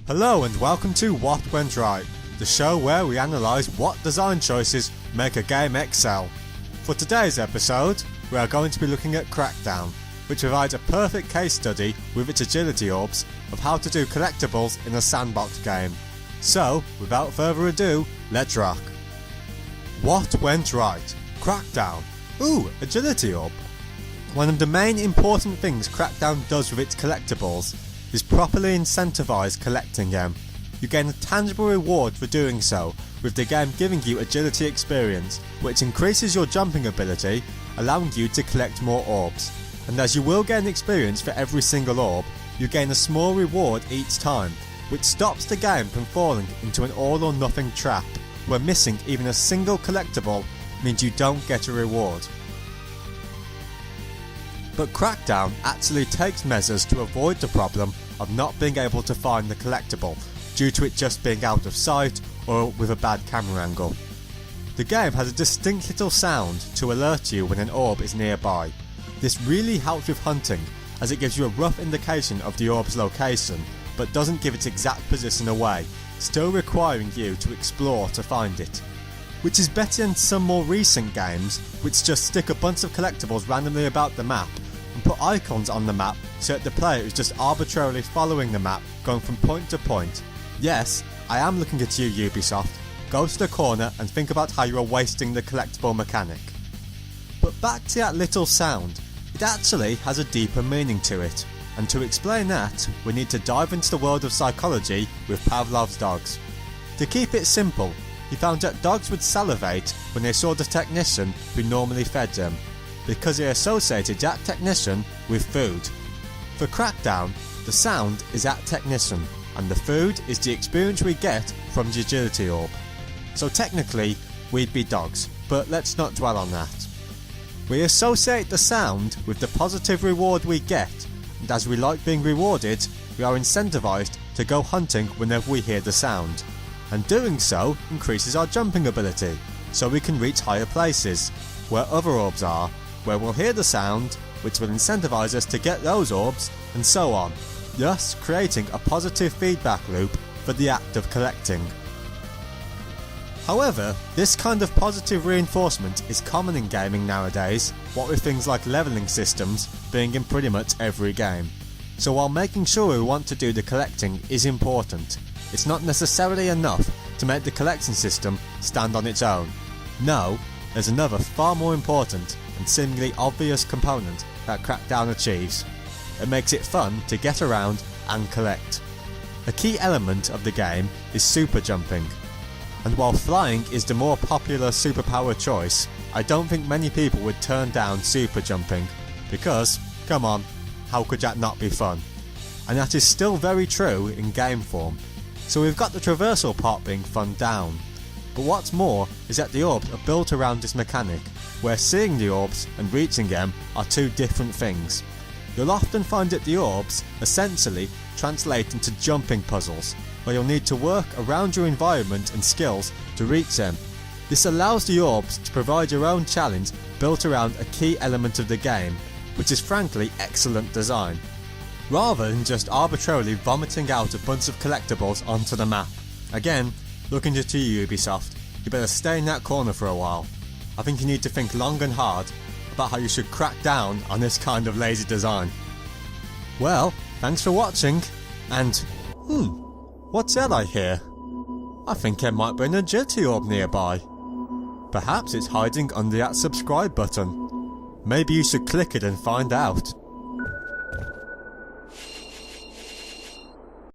Hello and welcome to What Went Right, the show where we analyse what design choices make a game excel. For today's episode, we are going to be looking at Crackdown, which provides a perfect case study with its agility orbs of how to do collectibles in a sandbox game. So, without further ado, let's rock. What went right? Crackdown. Ooh, agility orb. One of the main important things Crackdown does with its collectibles is properly incentivise collecting them. You gain a tangible reward for doing so, with the game giving you agility experience, which increases your jumping ability, allowing you to collect more orbs. And as you will gain experience for every single orb, you gain a small reward each time, which stops the game from falling into an all or nothing trap, where missing even a single collectible means you don't get a reward. But Crackdown actually takes measures to avoid the problem of not being able to find the collectible due to it just being out of sight or with a bad camera angle. The game has a distinct little sound to alert you when an orb is nearby. This really helps with hunting, as it gives you a rough indication of the orb's location but doesn't give its exact position away, still requiring you to explore to find it. Which is better than some more recent games which just stick a bunch of collectibles randomly about the map and put icons on the map so that the player is just arbitrarily following the map, going from point to point. Yes, I am looking at you, Ubisoft. Go to the corner and think about how you are wasting the collectible mechanic. But back to that little sound, it actually has a deeper meaning to it, and to explain that, we need to dive into the world of psychology with Pavlov's dogs. To keep it simple, he found that dogs would salivate when they saw the technician who normally fed them, because they associated that technician with food. For Crackdown, the sound is that technician, and the food is the experience we get from the agility orb. So technically, we'd be dogs, but let's not dwell on that. We associate the sound with the positive reward we get, and as we like being rewarded, we are incentivized to go hunting whenever we hear the sound. And doing so increases our jumping ability, so we can reach higher places, where other orbs are, where we'll hear the sound, which will incentivize us to get those orbs, and so on, thus creating a positive feedback loop for the act of collecting. However, this kind of positive reinforcement is common in gaming nowadays, what with things like levelling systems being in pretty much every game. So while making sure we want to do the collecting is important, it's not necessarily enough to make the collection system stand on its own. No, there's another far more important and seemingly obvious component that Crackdown achieves. It makes it fun to get around and collect. A key element of the game is super jumping. And while flying is the more popular superpower choice, I don't think many people would turn down super jumping, because, come on, how could that not be fun? And that is still very true in game form. So we've got the traversal part being fun down. But what's more is that the orbs are built around this mechanic, where seeing the orbs and reaching them are two different things. You'll often find that the orbs essentially translate into jumping puzzles, where you'll need to work around your environment and skills to reach them. This allows the orbs to provide your own challenge built around a key element of the game, which is frankly excellent design, rather than just arbitrarily vomiting out a bunch of collectibles onto the map. Again, looking at you, Ubisoft, you better stay in that corner for a while. I think you need to think long and hard about how you should crack down on this kind of lazy design. Well, thanks for watching, and what's that I hear? I think there might be an agility orb nearby. Perhaps it's hiding under that subscribe button. Maybe you should click it and find out.